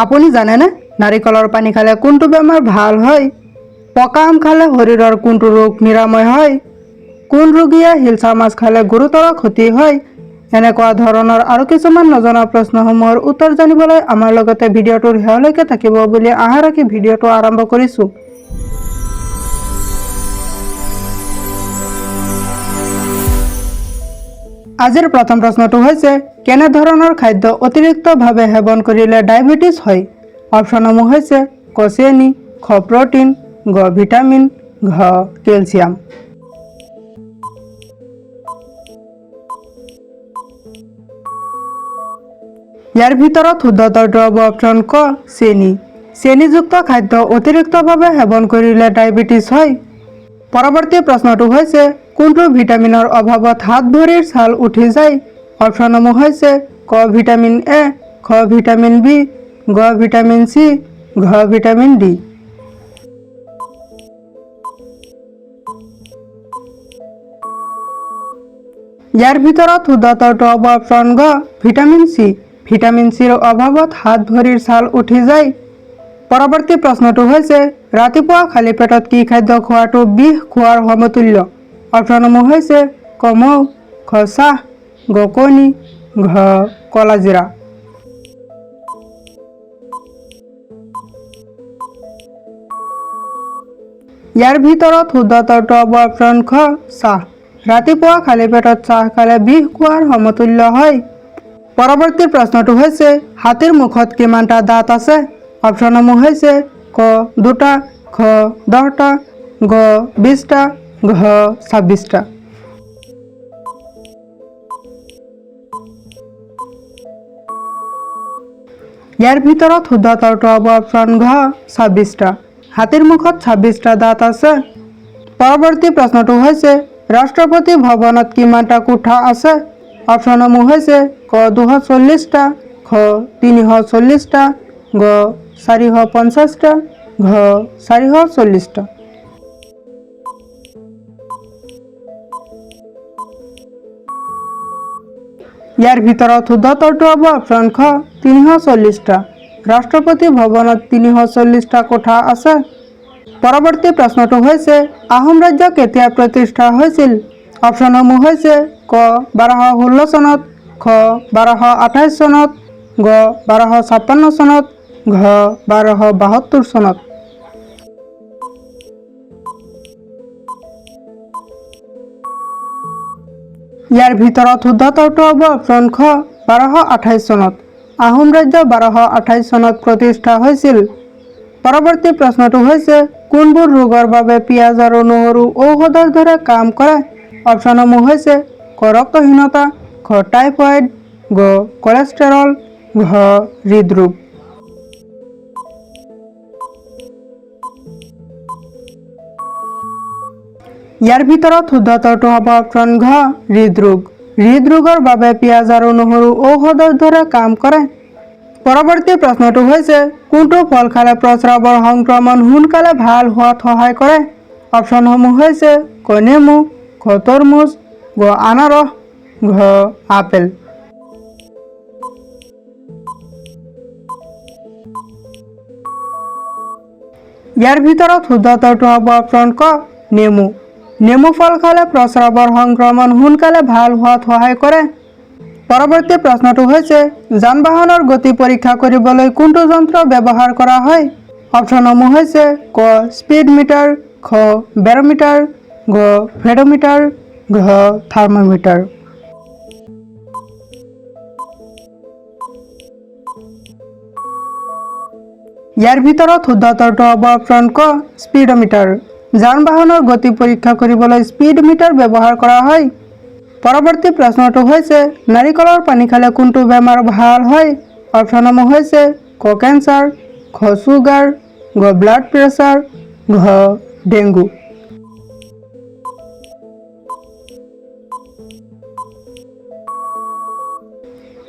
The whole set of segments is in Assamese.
আপুনি জানেনে নাৰিকলৰ পানী খালে কোনটো বেমাৰ ভাল হয়? পকা আম খালে শৰীৰৰ কোনটো ৰোগ নিৰাময় হয়? কোন ৰোগীয়ে হিলচা মাছ খালে গুৰুতৰ ক্ষতি হয়? এনেকুৱা ধৰণৰ আৰু কিছুমান নজনা প্ৰশ্নসমূহৰ উত্তৰ জানিবলৈ আমাৰ লগতে ভিডিঅ'টোৰ শেষলৈকে থাকিব বুলি আশা ৰাখি ভিডিঅ'টো আৰম্ভ কৰিছোঁ। আজিৰ প্ৰথম প্ৰশ্নটো হৈছে কেনে ধৰণৰ খাদ্য অতিৰিক্তভাৱে সেৱন কৰিলে ডায়েবেটিছ হয়? অপশ্যনসমূহ হৈছে ক চেনি, খ প্ৰটিন, গ ভিটামিন, ঘ কেলচিয়াম। ইয়াৰ ভিতৰত শুদ্ধটো হ'ব অপশ্যন ক চেনি। চেনিযুক্ত খাদ্য অতিৰিক্তভাৱে সেৱন কৰিলে ডায়েবেটিছ হয়। পৰৱৰ্তী প্ৰশ্নটো হৈছে কোনটো ভিটামিনৰ অভাৱত হাত ভৰিৰ ছাল উঠি যায়? অপশ্যনসমূহ হৈছে ক ভিটামিন এ, খ ভিটামিন বি, গ ভিটামিন চি, ঘ ভিটামিন ডি। ইয়াৰ ভিতৰত শুদ্ধটো হ'ব অপশ্যন গ ভিটামিন চি। ভিটামিন চিৰ অভাৱত হাত ভৰিৰ ছাল উঠি যায়। পৰৱৰ্তী প্ৰশ্নটো হৈছে ৰাতিপুৱা খালী পেটত কি খাদ্য খোৱাটো বিষ খোৱাৰ সমতুল্য? অপশ্যনসমূহ হৈছে ক মৌ, খ চাহ, গ কণী, ঘ কলা জিৰা। ইয়াৰ ভিতৰত শুদ্ধটো হ'ব অপশ্যন খ চাহ। ৰাতিপুৱা খালী পেটত চাহ খালে বিষ খোৱাৰ সমতুল্য হয়। পৰৱৰ্তী প্ৰশ্নটো হৈছে হাতীৰ মুখত কিমানটা দাঁত আছে? অপশ্যনসমূহ হৈছে ক 2টা, খ 10টা, গ 20টা, ঘ 26টা। ইয়াৰ ভিতৰত শুদ্ধটো হ'ব অপশ্যন ঘ 26টা। হাতীৰ মুখত 26টা দাঁত আছে। পৰৱৰ্তী প্ৰশ্নটো হৈছে ৰাষ্ট্ৰপতি ভৱনত কিমানটা কোঠা আছে? অপশ্যনসমূহ হৈছে ক 240টা, খ 340টা, গ 450টা, ঘ 440টা। ইয়াৰ ভিতৰত শুদ্ধটো হ'ব অপশ্যন খ 340টা। ৰাষ্ট্ৰপতি ভৱনত 340টা কোঠা আছে। পৰৱৰ্তী প্ৰশ্নটো হৈছে আহোম ৰাজ্য কেতিয়া প্ৰতিষ্ঠা হৈছিল? অপশ্যনসমূহ হৈছে ক 1216 চনত, খ 1228 চনত, গ 1256 চনত, ঘ 1272 চনত। ইয়াৰ ভিতৰত শুদ্ধটো হ'ব অপশ্যন খ 1228 চনত। আহোম ৰাজ্য 1228 চনত প্ৰতিষ্ঠা হৈছিল। পৰৱৰ্তী প্ৰশ্নটো হৈছে কোনবোৰ ৰোগৰ বাবে পিঁয়াজ আৰু নহৰু ঔষধৰ দৰে কাম কৰে? অপশ্যনসমূহ হৈছে ক ৰক্তহীনতা, খ টাইফয়েড, গ কলেষ্টৰল, ঘ হৃদৰোগ। ইয়াৰ ভিতৰত শুদ্ধটো হ'ব অপশ্যন ঘ হৃদৰোগ। হৃদৰোগৰ বাবে পিঁয়াজ আৰু নহৰু ঔষধৰ দৰে কাম কৰে। পৰৱৰ্তী প্ৰশ্নটো হৈছে কোনটো ফল খালে প্ৰস্ৰাৱৰ সংক্ৰমণ সোনকালে ভাল হোৱাত সহায় কৰে? অপশ্যনসমূহ হৈছে ক নেমু, খ তৰমুজ, গ আনাৰস, ঘ আপেল। ইয়াৰ ভিতৰত শুদ্ধটো হ'ব অপশ্যন ক নেমু। নেমু ফল খালে প্ৰস্ৰাৱৰ সংক্ৰমণ সোনকালে ভাল হোৱাত সহায় কৰে। পৰৱৰ্তী প্ৰশ্নটো হৈছে যান-বাহনৰ গতি পৰীক্ষা কৰিবলৈ কোনটো যন্ত্ৰ ব্যৱহাৰ কৰা হয়? অপশ্যনসমূহ হৈছে ক স্পীড মিটাৰ, খ বেৰমিটাৰ, গ ভেডোমিটাৰ, ঘ থাৰ্মোমিটাৰ। ইয়াৰ ভিতৰত শুদ্ধটো হ'ব অপশ্যন ক স্পীডোমিটাৰ। যান-বাহনৰ গতি পৰীক্ষা কৰিবলৈ স্পীড মিটাৰ ব্যৱহাৰ কৰা হয়। পৰৱৰ্তী প্ৰশ্নটো হৈছে নাৰিকলৰ পানী খালে কোনটো বেমাৰ ভাল হয়? অপশ্যনসমূহ হৈছে ক কেঞ্চাৰ, খ ছুগাৰ, গ ব্লাড প্ৰেছাৰ, ঘ ডেংগু।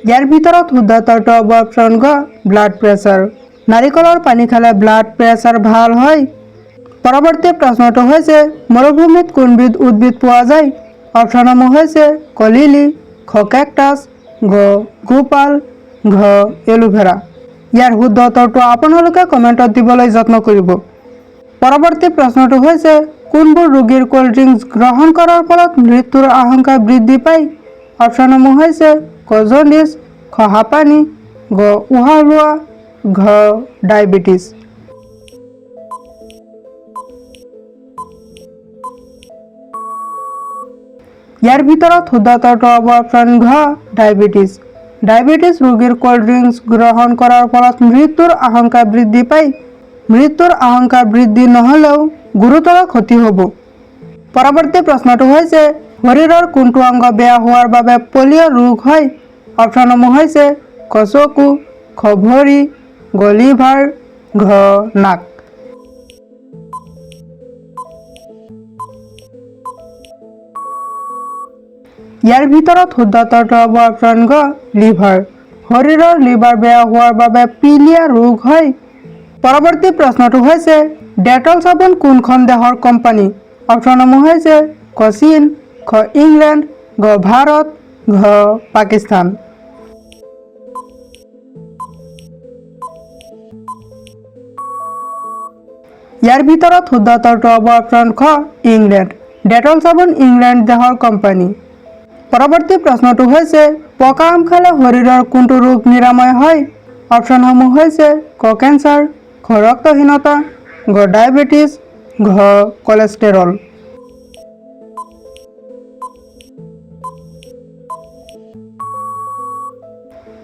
ইয়াৰ ভিতৰত শুদ্ধটো হ'ব অপশ্যন গ ব্লাড প্ৰেছাৰ। নাৰিকলৰ পানী খালে ব্লাড প্ৰেছাৰ ভাল হয়। পৰৱৰ্তী প্ৰশ্নটো হৈছে মৰুভূমিত কোনবিধ উদ্ভিদ পোৱা যায়? অপশ্যনসমূহ হৈছে ক লিলি, খ কেকটাছ, গ গোপাল, ঘ এলোভেৰা। ইয়াৰ শুদ্ধ উত্তৰটো আপোনালোকে কমেণ্টত দিবলৈ যত্ন কৰিব। পৰৱৰ্তী প্ৰশ্নটো হৈছে কোনবোৰ ৰোগীৰ কোল্ড ড্ৰিংকছ গ্ৰহণ কৰাৰ ফলত মৃত্যুৰ আশংকা বৃদ্ধি পায়? অপশ্যনসমূহ হৈছে ক জণ্ডিছ, খ হাঁপানি, গ উশাহ লোৱা, ঘ ডায়েবেটিছ। ইয়াৰ ভিতৰত শুদ্ধ উত্তৰটো হ'ব অপশ্যন ঘ ডায়েবেটিছ। ডায়েবেটিছ ৰোগীৰ কোল্ড ড্ৰিংকছ গ্ৰহণ কৰাৰ ফলত মৃত্যুৰ আশংকা বৃদ্ধি পায়। মৃত্যুৰ আশংকা বৃদ্ধি নহ'লেও গুৰুতৰ ক্ষতি হ'ব। পৰৱৰ্তী প্ৰশ্নটো হৈছে শৰীৰৰ কোনটো অংগ বেয়া হোৱাৰ বাবে পলিঅ' ৰোগ হয়? অপশ্যনসমূহ হৈছে ক চকু, খ ভৰি, গ লিভাৰ, ঘ নাক। ইয়াৰ ভিতৰত শুদ্ধ উত্তৰটো হ'ব অপশ্যন গ লিভাৰ। শৰীৰৰ লিভাৰ বেয়া হোৱাৰ বাবে পিলিয়া ৰোগ হয়। পৰৱৰ্তী প্ৰশ্নটো হৈছে ডেটল চাবোন কোনখন দেশৰ কোম্পানী? অপশ্যনসমূহ হৈছে ক চীন, খ ইংলেণ্ড, গ ভাৰত, ঘ পাকিস্তান। ইয়াৰ ভিতৰত শুদ্ধ উত্তৰটো হ'ব অপশ্যন খ ইংলেণ্ড। ডেটল চাবোন ইংলেণ্ড দেশৰ কোম্পানী। পৰৱৰ্তী প্ৰশ্নটো হৈছে পকা আম খালে শৰীৰৰ কোনটো ৰোগ নিৰাময় হয়? অপশ্যনসমূহ হৈছে ক কেঞ্চাৰ, খ ৰক্তহীনতা, ঘ ডায়েবেটিছ, ঘ কলেষ্ট্ৰেৰল।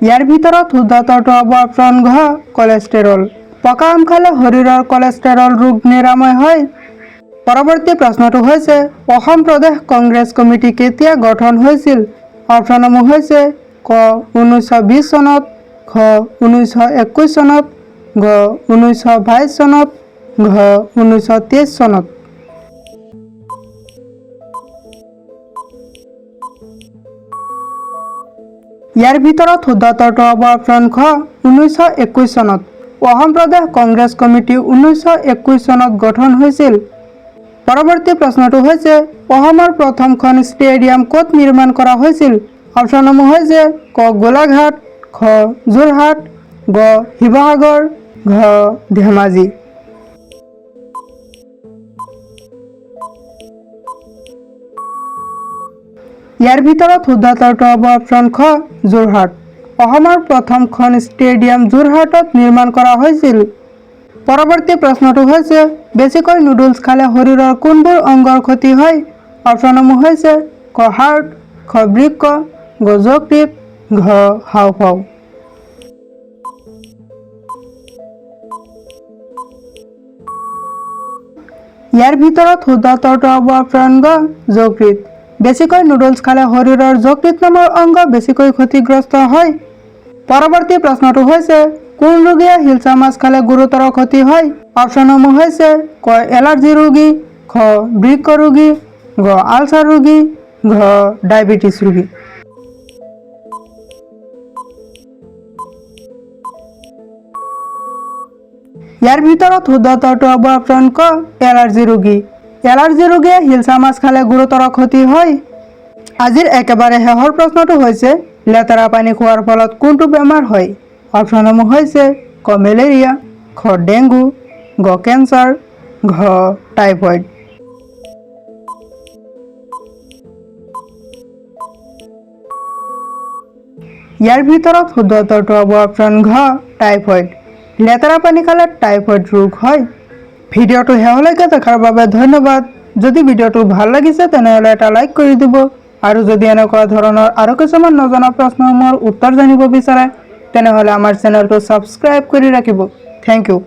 ইয়াৰ ভিতৰত শুদ্ধ উত্তৰটো হ'ব অপশ্যন ঘ কলেষ্ট্ৰেৰল। পকা আম খালে শৰীৰৰ কলেষ্ট্ৰেৰল ৰোগ নিৰাময় হয়। পৰৱৰ্তী প্ৰশ্নটো হৈছে অসম প্ৰদেশ কংগ্ৰেছ কমিটি কেতিয়া গঠন হৈছিল? অপশ্যনসমূহ হৈছে ক 1920 চনত, খ 1921 চনত, ঘ 1922 চনত, ঘ 1923 চনত। ইয়াৰ ভিতৰত শুদ্ধ উত্তৰটো হ'ব অপশ্যন খ 1921 চনত। অসম প্ৰদেশ কংগ্ৰেছ কমিটি 1921 চনত গঠন হৈছিল। পৰৱৰ্তী প্ৰশ্নটো হৈছে অসমৰ প্ৰথমখন ষ্টেডিয়াম ক'ত নিৰ্মাণ কৰা হৈছিল? অপশ্যনসমূহ হৈছে ক গোলাঘাট, খ যোৰহাট, গ শিৱসাগৰ, ঘ ধেমাজি। ইয়াৰ ভিতৰত শুদ্ধ উত্তৰটো হ'ব অপশ্যন খ যোৰহাট। অসমৰ প্ৰথমখন ষ্টেডিয়াম যোৰহাটত নিৰ্মাণ কৰা হৈছিল। পৰৱৰ্তী প্ৰশ্নটো হৈছে বেছিকৈ নুডলছ খালে শৰীৰৰ কোনবোৰ অংগৰ ক্ষতি হয়? অপশ্যনসমূহ হৈছে ক হাৰ্ট, খ বৃক্ক, গ যকৃত, ঘ হাঁওফাঁও। ইয়াৰ ভিতৰত শুদ্ধ উত্তৰটো হ'ব অপশ্যন গ যকৃত। বেছিকৈ নুডলছ খালে শৰীৰৰ যকৃত নামৰ অংগ বেছিকৈ ক্ষতিগ্ৰস্ত হয়। পৰৱৰ্তী প্ৰশ্নটো হৈছে কোন ৰোগীয়ে হিলচা মাছ খালে গুৰুতৰ ক্ষতি হয়? অপশ্যনসমূহ হৈছে ক এলাৰ্জি ৰোগী, খ বৃক্ক ৰোগী, ঘ আলচাৰ ৰোগী, ঘ ডায়েবেটিছ ৰোগী। ইয়াৰ ভিতৰত শুদ্ধ উত্তৰটো হ'ব অপশ্যন ক এলাৰ্জি ৰোগী। এলাৰ্জি ৰোগীয়ে হিলচা মাছ খালে গুৰুতৰ ক্ষতি হয়। আজিৰ একেবাৰে শেষৰ প্ৰশ্নটো হৈছে লেতেৰা পানী খোৱাৰ ফলত কোনটো বেমাৰ হয়? অপশ্যনসমূহ হৈছে ক মেলেৰিয়া, খ ডেংগু, ঘ কেঞ্চাৰ, ঘ টাইফয়েড। ইয়াৰ ভিতৰত শুদ্ধ উত্তৰটো হ'ব অপশ্যন ঘ টাইফয়েড। লেতেৰা পানী খালে টাইফয়েড ৰোগ হয়। ভিডিঅ'টো শেষলৈকে দেখাৰ বাবে ধন্যবাদ। যদি ভিডিঅ'টো ভাল লাগিছে তেনেহ'লে এটা লাইক কৰি দিব আৰু যদি এনেকুৱা ধৰণৰ আৰু কিছুমান নজনা প্ৰশ্নসমূহৰ উত্তৰ জানিব বিচাৰে তেনেহ'লে আমাৰ চেনেলটো ছাবস্ক্ৰাইব কৰি ৰাখিব। Thank U.